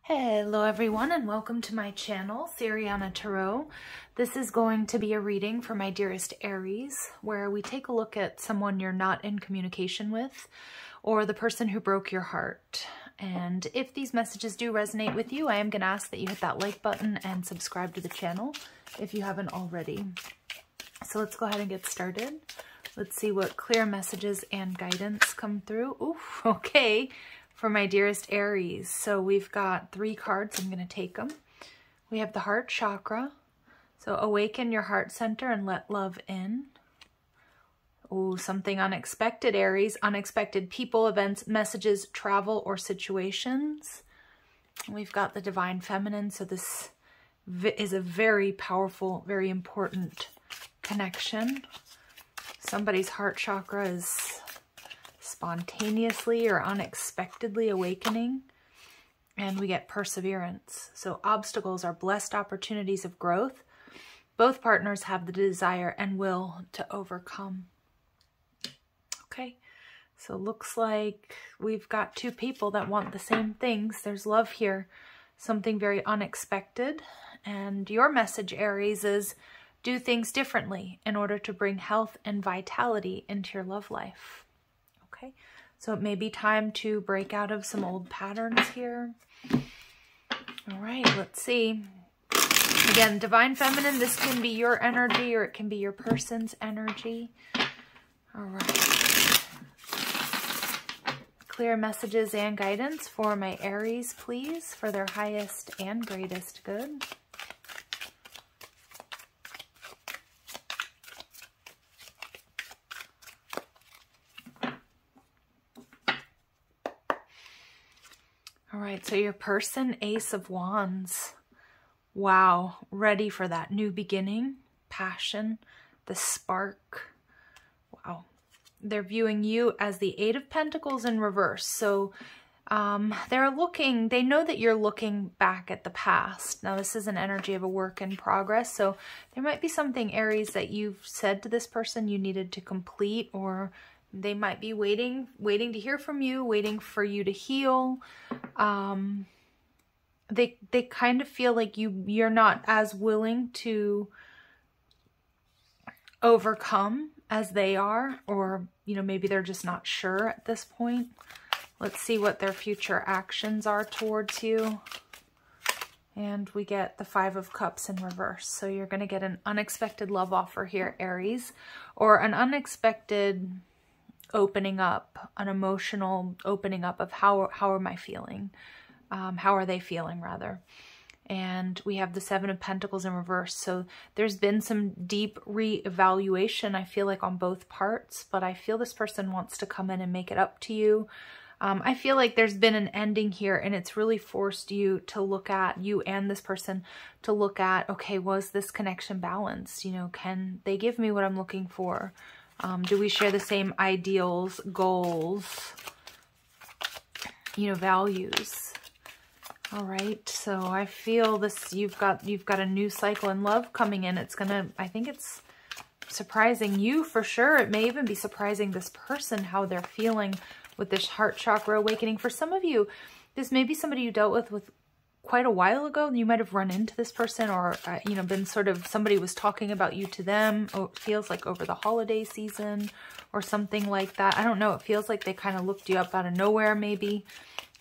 Hello everyone and welcome to my channel, Siriana Tarot. This is going to be a reading for my dearest Aries, where we take a look at someone you're not in communication with or the person who broke your heart. And if these messages do resonate with you, I am going to ask that you hit that like button and subscribe to the channel if you haven't already. So let's go ahead and get started. Let's see what clear messages and guidance come through. Ooh, okay. For my dearest Aries. So we've got 3 cards. I'm going to take them. We have the heart chakra. So awaken your heart center and let love in. Oh, something unexpected, Aries. Unexpected people, events, messages, travel, or situations. We've got the divine feminine. So this is a very powerful, very important connection. Somebody's heart chakra is spontaneously or unexpectedly awakening. And we get perseverance. So obstacles are blessed opportunities of growth. Both partners have the desire and will to overcome. Okay, so looks like we've got 2 people that want the same things. There's love here, something very unexpected. And your message, Aries, is do things differently in order to bring health and vitality into your love life. Okay, so it may be time to break out of some old patterns here. All right, let's see. Again, divine feminine, this can be your energy or it can be your person's energy. All right. Clear messages and guidance for my Aries, please, for their highest and greatest good. All right, so your person, Ace of Wands. Wow, ready for that new beginning, passion, the spark. Wow. They're viewing you as the 8 of Pentacles in reverse. So they know that you're looking back at the past. Now, this is an energy of a work in progress. So there might be something, Aries, that you've said to this person you needed to complete, or they might be waiting to hear from you, waiting for you to heal. They kind of feel like you're not as willing to overcome as they are, or maybe they're just not sure at this point. Let's see what their future actions are towards you. And we get the 5 of Cups in reverse. So you're going to get an unexpected love offer here, Aries, or an unexpected opening up, an emotional opening up of how am I feeling? How are they feeling, rather? And we have the 7 of Pentacles in reverse. So there's been some deep reevaluation, I feel like, on both parts, but I feel this person wants to come in and make it up to you. I feel like there's been an ending here, and it's really forced you to look at, you and this person, to look at, okay, was this connection balanced? Can they give me what I'm looking for? Do we share the same ideals, goals, values? All right, so I feel this, you've got a new cycle in love coming in. I think it's surprising you for sure. It may even be surprising this person, how they're feeling with this heart chakra awakening. For some of you, this may be somebody you dealt with quite a while ago. You might have run into this person, or been sort of, somebody was talking about you to them. Oh, it feels like over the holiday season or something like that. I don't know. It feels like they kind of looked you up out of nowhere, maybe.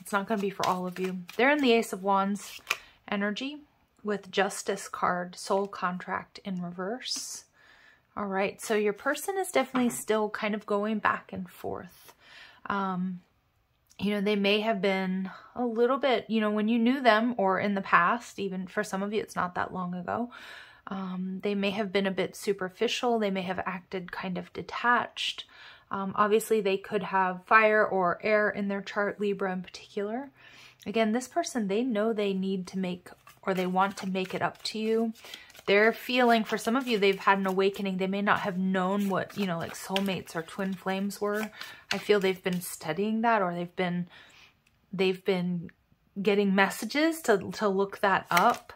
It's not going to be for all of you. They're in the Ace of Wands energy with Justice card, soul contract in reverse. All right, so your person is definitely still kind of going back and forth. They may have been a little bit, when you knew them, or in the past, even for some of you, it's not that long ago. They may have been a bit superficial. They may have acted kind of detached. Obviously, they could have fire or air in their chart, Libra in particular. Again, this person, they know they need to make, or they want to make it up to you. They're feeling, for some of you, they've had an awakening. They may not have known what, like soulmates or twin flames were. I feel they've been studying that, or they've been getting messages to look that up.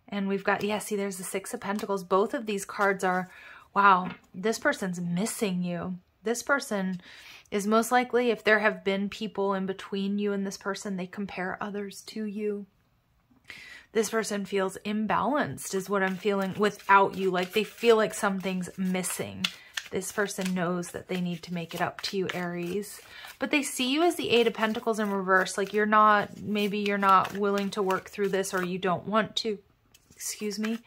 And we've got, yeah, see, there's the 6 of Pentacles. Both of these cards are, wow, this person's missing you. This person is most likely, if there have been people in between you and this person, they compare others to you. This person feels imbalanced is what I'm feeling without you. Like they feel like something's missing. This person knows that they need to make it up to you, Aries. But they see you as the Eight of Pentacles in reverse. Like you're not, maybe you're not willing to work through this, or you don't want to. Excuse me.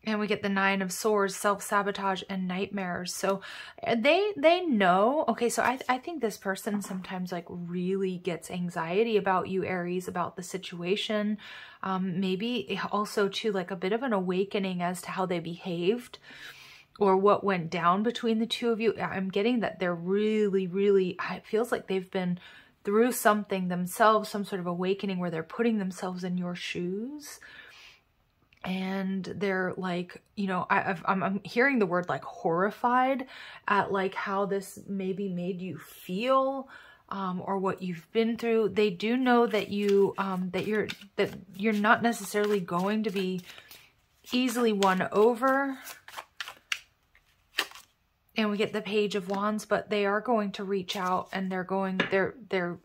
And we get the Nine of Swords, self-sabotage, and nightmares. So they know. Okay, so I think this person sometimes like really gets anxiety about you, Aries, about the situation. Maybe also too like a bit of an awakening as to how they behaved or what went down between the two of you. I'm getting that they're really, really, it feels like they've been through something themselves, some sort of awakening where they're putting themselves in your shoes. And they're like, you know, I'm hearing the word like horrified at like how this maybe made you feel, or what you've been through. They do know that you, that you're not necessarily going to be easily won over. And we get the Page of Wands, but they are going to reach out, and they're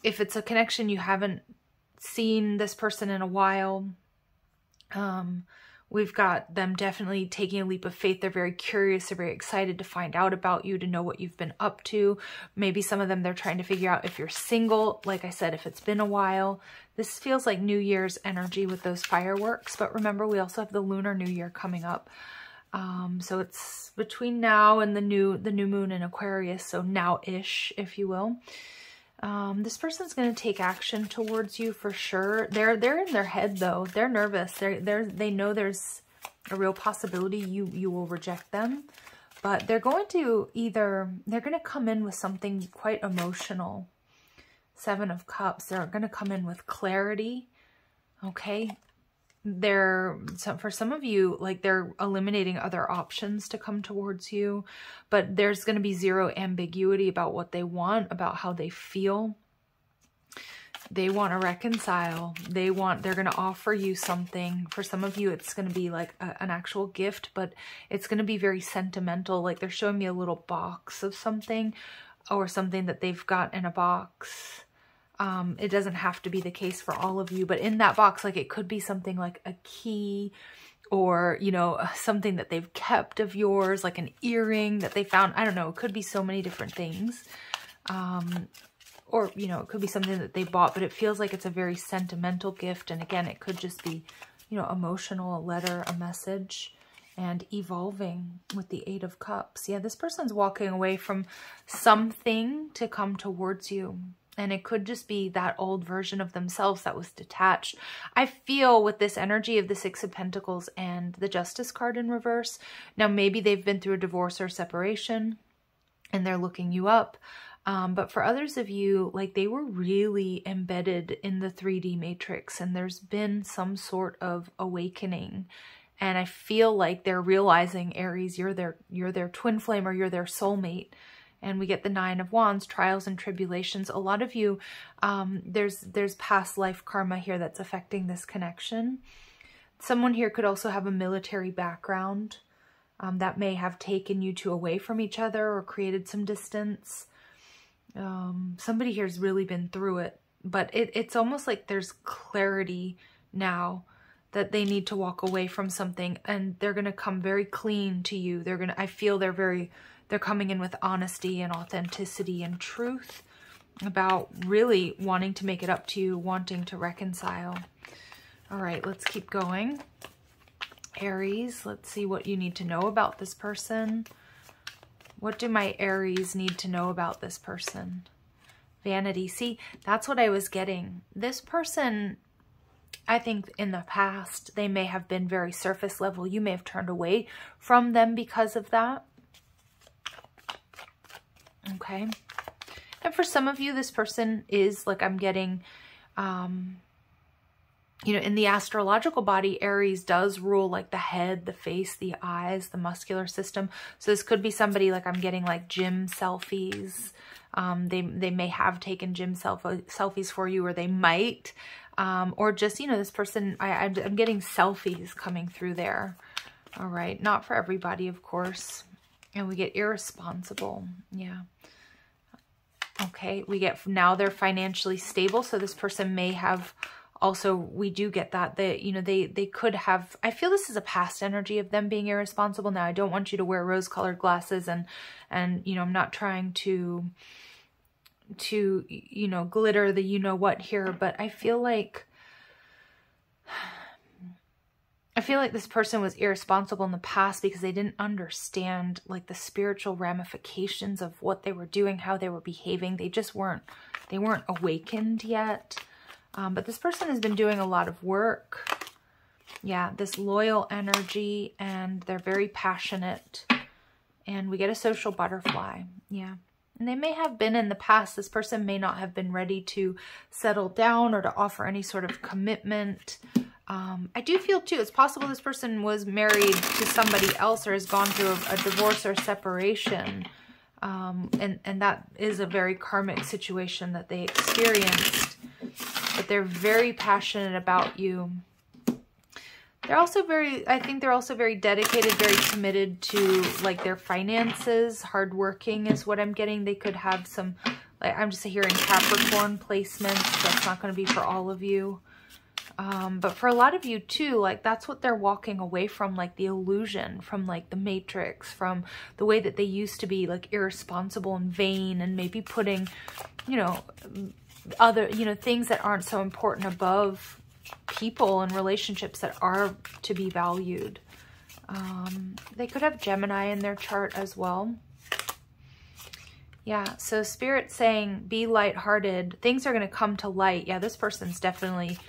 if it's a connection you haven't seen this person in a while, we've got them definitely taking a leap of faith. They're very curious. They're very excited to find out about you, to know what you've been up to. Maybe some of them, they're trying to figure out if you're single. Like I said, if it's been a while. This feels like New Year's energy with those fireworks. But remember, we also have the Lunar New Year coming up. So it's between now and the new moon in Aquarius. So now-ish, if you will. This person's going to take action towards you for sure. They're in their head though. They're nervous. They know there's a real possibility you will reject them, but they're going to come in with something quite emotional. Seven of Cups. They're going to come in with clarity. Okay. For some of you, like they're eliminating other options to come towards you, but there's going to be zero ambiguity about what they want, about how they feel. They want to reconcile. They're going to offer you something. For some of you, it's going to be like an actual gift, but it's going to be very sentimental. Like they're showing me a little box of something, or something that they've got in a box. It doesn't have to be the case for all of you, but in that box, like it could be something like a key, or, you know, something that they've kept of yours, like an earring that they found. I don't know. It could be so many different things. Or, you know, it could be something that they bought, but it feels like it's a very sentimental gift. And again, it could just be, you know, emotional, a letter, a message, and evolving with the Eight of Cups. Yeah, this person's walking away from something to come towards you. And it could just be that old version of themselves that was detached. I feel with this energy of the Six of Pentacles and the Justice card in reverse. Now, maybe they've been through a divorce or separation and they're looking you up. But for others of you, like they were really embedded in the 3D matrix, and there's been some sort of awakening. And I feel like they're realizing, Aries, you're their twin flame, or you're their soulmate. And we get the Nine of Wands, trials and tribulations. A lot of you, there's past life karma here that's affecting this connection. Someone here could also have a military background that may have taken you two away from each other or created some distance. Somebody here's really been through it, but it's almost like there's clarity now that they need to walk away from something, and they're going to come very clean to you. I feel they're coming in with honesty and authenticity and truth about really wanting to make it up to you, wanting to reconcile. All right, let's keep going. Aries, let's see what you need to know about this person. What do my Aries need to know about this person? Vanity. See, that's what I was getting. This person, I think in the past, they may have been very surface level. You may have turned away from them because of that. Okay. And for some of you, this person is, like I'm getting, you know, in the astrological body, Aries does rule like the head, the face, the eyes, the muscular system. So this could be somebody, like I'm getting like gym selfies. They may have taken gym selfies for you, or they might, or just, you know, this person, I'm getting selfies coming through there. All right. Not for everybody, of course. And we get irresponsible. Yeah. Okay, we get now they're financially stable. So this person may have also, we do get that, you know, they could have, I feel this is a past energy of them being irresponsible. Now, I don't want you to wear rose-colored glasses and, you know, I'm not trying to, you know, glitter the you-know-what here, but I feel like this person was irresponsible in the past because they didn't understand like the spiritual ramifications of what they were doing, how they were behaving. They just weren't awakened yet. But this person has been doing a lot of work. Yeah, this loyal energy, and they're very passionate. And we get a social butterfly. Yeah. And they may have been in the past. This person may not have been ready to settle down or to offer any sort of commitment. I do feel too, it's possible this person was married to somebody else or has gone through a divorce or separation. And that is a very karmic situation that they experienced. But they're very passionate about you. They're also I think they're also very dedicated, very committed to like their finances. Hardworking is what I'm getting. They could have some, like I'm just hearing Capricorn placements. That's not going to be for all of you. But for a lot of you too, like that's what they're walking away from, like the illusion from like the Matrix, from the way that they used to be like irresponsible and vain and maybe putting, you know, other, you know, things that aren't so important above people and relationships that are to be valued. They could have Gemini in their chart as well. Yeah, so Spirit's saying be lighthearted. Things are going to come to light. Yeah, this person's definitely...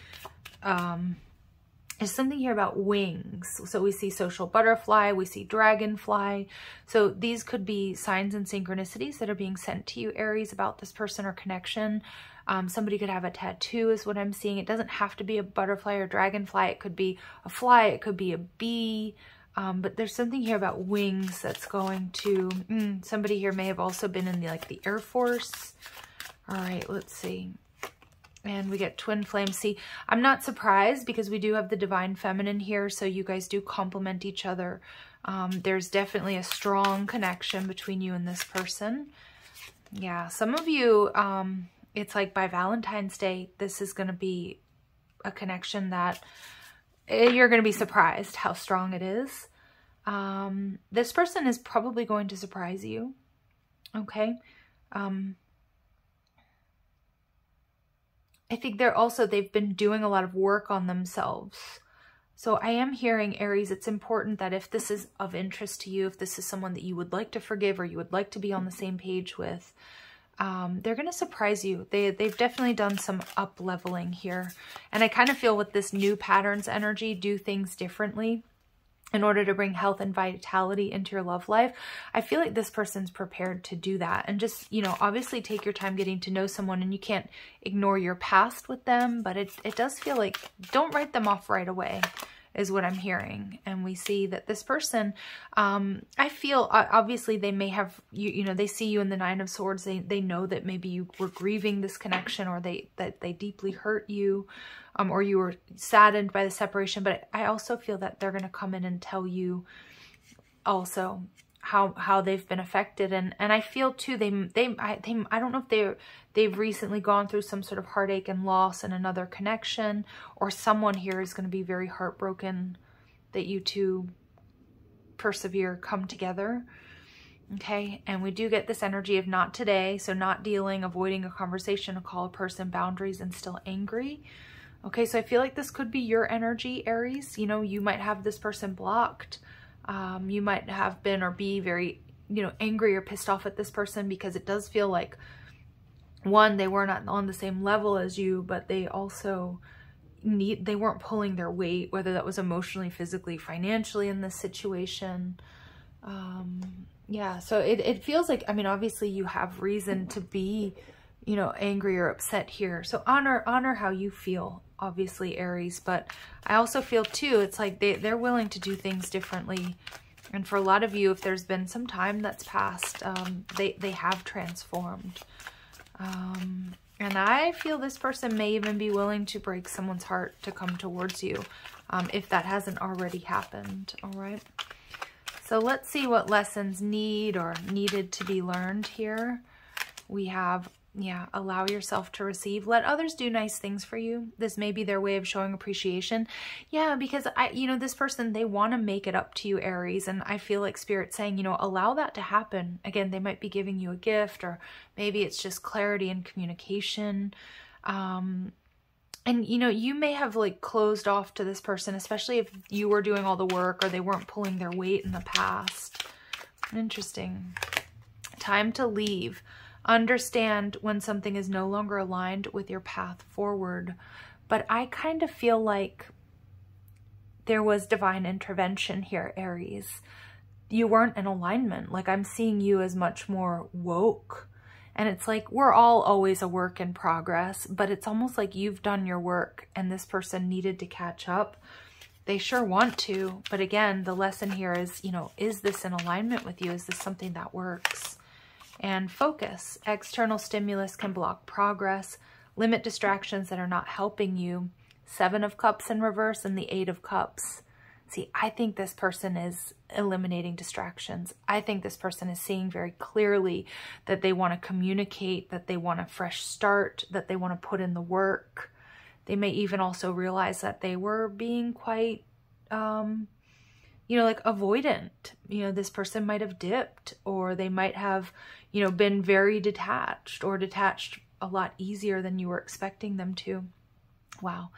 there's something here about wings. So we see social butterfly, we see dragonfly. So these could be signs and synchronicities that are being sent to you, Aries, about this person or connection. Somebody could have a tattoo is what I'm seeing. It doesn't have to be a butterfly or dragonfly. It could be a fly. It could be a bee. But there's something here about wings that's going to... somebody here may have also been in the Air Force. All right, let's see. And we get twin flames. See, I'm not surprised because we do have the divine feminine here. So you guys do complement each other. There's definitely a strong connection between you and this person. Yeah, some of you... it's like by Valentine's Day, this is going to be a connection that you're going to be surprised how strong it is. This person is probably going to surprise you. Okay. I think they've been doing a lot of work on themselves. So I am hearing, Aries, it's important that if this is of interest to you, if this is someone that you would like to forgive or you would like to be on the same page with, they're going to surprise you. They've definitely done some up-leveling here. And I kind of feel with this new patterns energy, do things differently in order to bring health and vitality into your love life. I feel like this person's prepared to do that. And just, you know, obviously take your time getting to know someone, and you can't ignore your past with them, but it does feel like don't write them off right away is what I'm hearing. And we see that this person, I feel, obviously they may have, you know, they see you in the Nine of Swords. They know that maybe you were grieving this connection, or that they deeply hurt you, or you were saddened by the separation. But I also feel that they're going to come in and tell you also how they've been affected. And I feel too, I don't know if they've recently gone through some sort of heartache and loss in another connection, or someone here is going to be very heartbroken that you two persevere, come together. Okay. And we do get this energy of not today. So not dealing, avoiding a conversation, a call, a person, boundaries, and still angry. Okay. So I feel like this could be your energy, Aries. You know, you might have this person blocked. You might have been or be very, you know, angry or pissed off at this person, because it does feel like, one, they were not on the same level as you, but they also they weren't pulling their weight, whether that was emotionally, physically, financially in this situation. Yeah, so it feels like, I mean, obviously you have reason to be, you know, angry or upset here. So honor how you feel, obviously, Aries. But I also feel too, it's like they're willing to do things differently. And for a lot of you, if there's been some time that's passed, they have transformed. And I feel this person may even be willing to break someone's heart to come towards you, if that hasn't already happened. All right. So let's see what lessons need or needed to be learned here. We have, yeah, allow yourself to receive. Let others do nice things for you. This may be their way of showing appreciation. Yeah, because this person, they want to make it up to you, Aries. And I feel like Spirit's saying, allow that to happen. Again, they might be giving you a gift, or maybe it's just clarity and communication. And, you may have like closed off to this person, especially if you were doing all the work or they weren't pulling their weight in the past. Interesting. Time to leave. Understand when something is no longer aligned with your path forward. But I kind of feel like there was divine intervention here, Aries. You weren't in alignment. Like, I'm seeing you as much more woke. And it's like, we're all always a work in progress, but it's almost like you've done your work and this person needed to catch up. They sure want to, but again, the lesson here is, is this in alignment with you? Is this something that works? And focus. External stimulus can block progress. Limit distractions that are not helping you. 7 of Cups in reverse and the 8 of Cups. See, I think this person is eliminating distractions. I think this person is seeing very clearly that they want to communicate, that they want a fresh start, that they want to put in the work. They may even also realize that they were being quite, like avoidant. This person might have dipped, or they might have, been very detached, or detached a lot easier than you were expecting them to. Wow.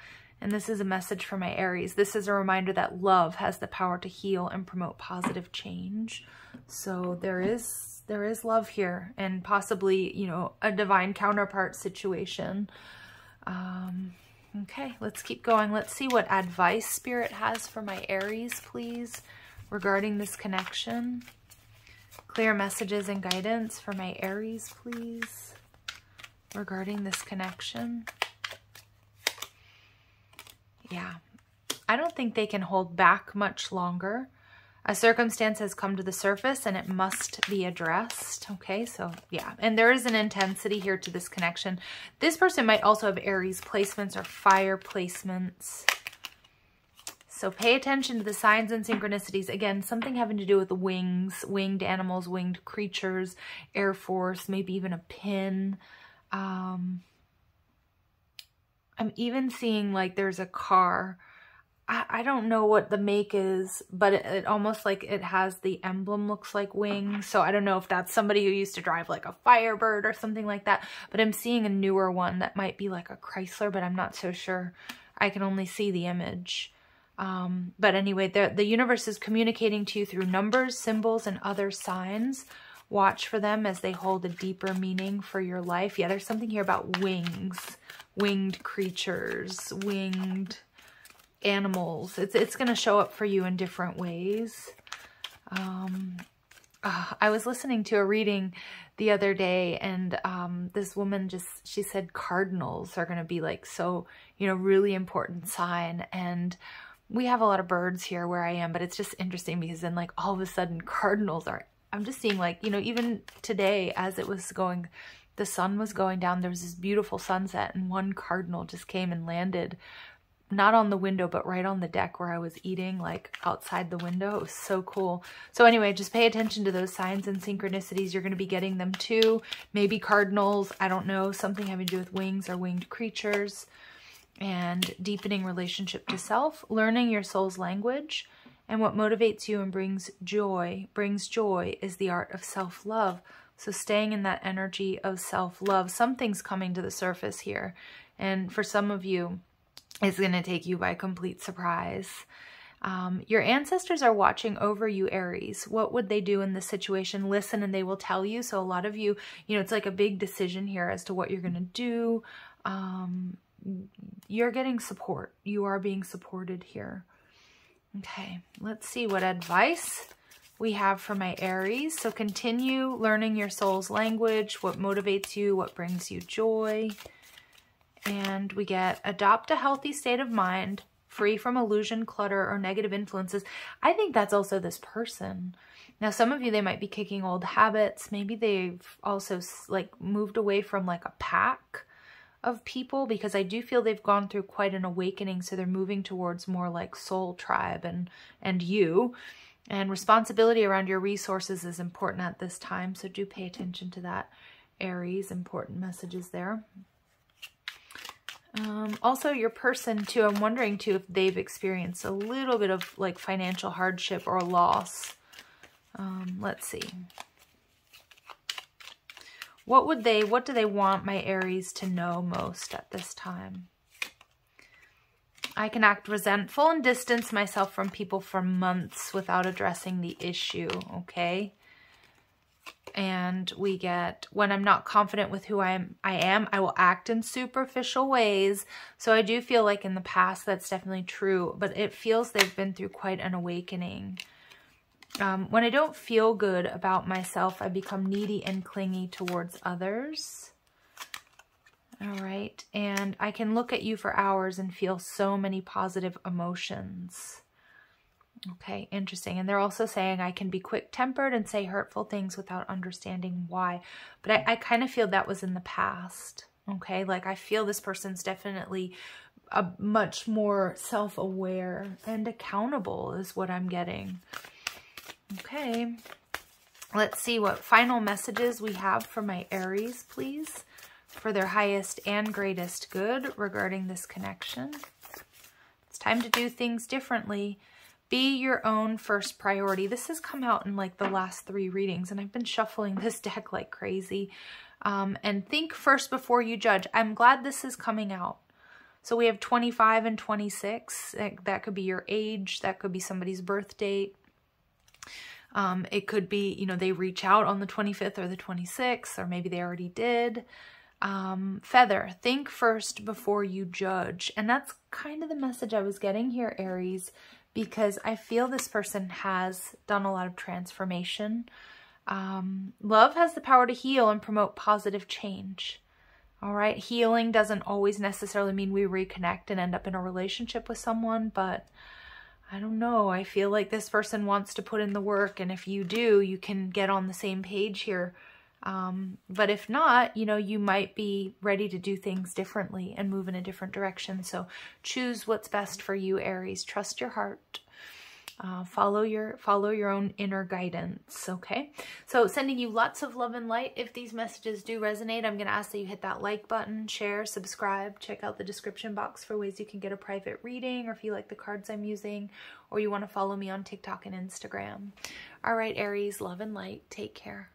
And this is a message for my Aries. This is a reminder that love has the power to heal and promote positive change. So there is love here, and possibly, a divine counterpart situation. Okay, let's keep going. Let's see what advice Spirit has for my Aries, please, regarding this connection. Clear messages and guidance for my Aries, please, regarding this connection. Yeah, I don't think they can hold back much longer. A circumstance has come to the surface and it must be addressed. Okay, so yeah, and there is an intensity here to this connection. This person might also have Aries placements or fire placements. So pay attention to the signs and synchronicities. Again, something having to do with the wings, winged animals, winged creatures, Air Force, maybe even a pin. I'm even seeing like there's a car. I don't know what the make is, but it almost like it has the emblem looks like wings. So I don't know if that's somebody who used to drive like a Firebird or something like that. But I'm seeing a newer one that might be like a Chrysler, but I'm not so sure. I can only see the image. But anyway, the universe is communicating to you through numbers, symbols, and other signs. Watch for them as they hold a deeper meaning for your life. Yeah, there's something here about wings, winged creatures, winged animals. It's going to show up for you in different ways. I was listening to a reading the other day, and this woman she said cardinals are going to be like so, really important sign. And we have a lot of birds here where I am, but it's just interesting because then like all of a sudden cardinals are, I'm just seeing like, even today as it was going, the sun was going down, there was this beautiful sunset and one cardinal just came and landed not on the window, but right on the deck where I was eating, like outside the window. It was so cool. So anyway, just pay attention to those signs and synchronicities. You're going to be getting them too. Maybe cardinals, I don't know, something having to do with wings or winged creatures. And deepening relationship to self, learning your soul's language, and what motivates you and brings joy is the art of self-love. So staying in that energy of self-love, something's coming to the surface here. And for some of you, it's going to take you by complete surprise. Your ancestors are watching over you, Aries. What would they do in this situation? Listen and they will tell you. So a lot of you, it's like a big decision here as to what you're going to do. You're getting support. You are being supported here. Okay, let's see what advice we have for my Aries. So continue learning your soul's language, what motivates you, what brings you joy. And we get adopt a healthy state of mind, free from illusion, clutter, or negative influences. I think that's also this person. Now, some of you, they might be kicking old habits. Maybe they've also like moved away from like a pack of people, because I do feel they've gone through quite an awakening. So they're moving towards more like soul tribe and you. And responsibility around your resources is important at this time. So do pay attention to that. Aries. Important messages there. Also, your person, too, I'm wondering, too, if they've experienced a little bit of, like, financial hardship or loss. Let's see. What do they want my Aries to know most at this time? I can act resentful and distance myself from people for months without addressing the issue, okay? And we get, when I'm not confident with who I am, I will act in superficial ways. So I do feel like in the past that's definitely true, but it feels they've been through quite an awakening. When I don't feel good about myself, I become needy and clingy towards others. All right. And I can look at you for hours and feel so many positive emotions. Okay, interesting. And they're also saying I can be quick-tempered and say hurtful things without understanding why. But I kind of feel that was in the past. Okay, like I feel this person's definitely much more self-aware and accountable is what I'm getting. Okay, let's see what final messages we have for my Aries, please, for their highest and greatest good regarding this connection. It's time to do things differently. Be your own first priority. This has come out in like the last 3 readings, and I've been shuffling this deck like crazy. And think first before you judge. I'm glad this is coming out. So we have 25 and 26. That could be your age. That could be somebody's birth date. It could be, you know, they reach out on the 25th or the 26th, or maybe they already did. Feather, think first before you judge. And that's kind of the message I was getting here, Aries, because I feel this person has done a lot of transformation. Love has the power to heal and promote positive change. All right. Healing doesn't always necessarily mean we reconnect and end up in a relationship with someone, but I don't know. I feel like this person wants to put in the work, and if you do, you can get on the same page here. But if not, you know, you might be ready to do things differently and move in a different direction. So choose what's best for you, Aries. Trust your heart. Follow your own inner guidance. Okay. So sending you lots of love and light. If these messages do resonate, I'm going to ask that you hit that like button, share, subscribe, check out the description box for ways you can get a private reading, or if you like the cards I'm using, or you want to follow me on TikTok and Instagram. All right, Aries, love and light. Take care.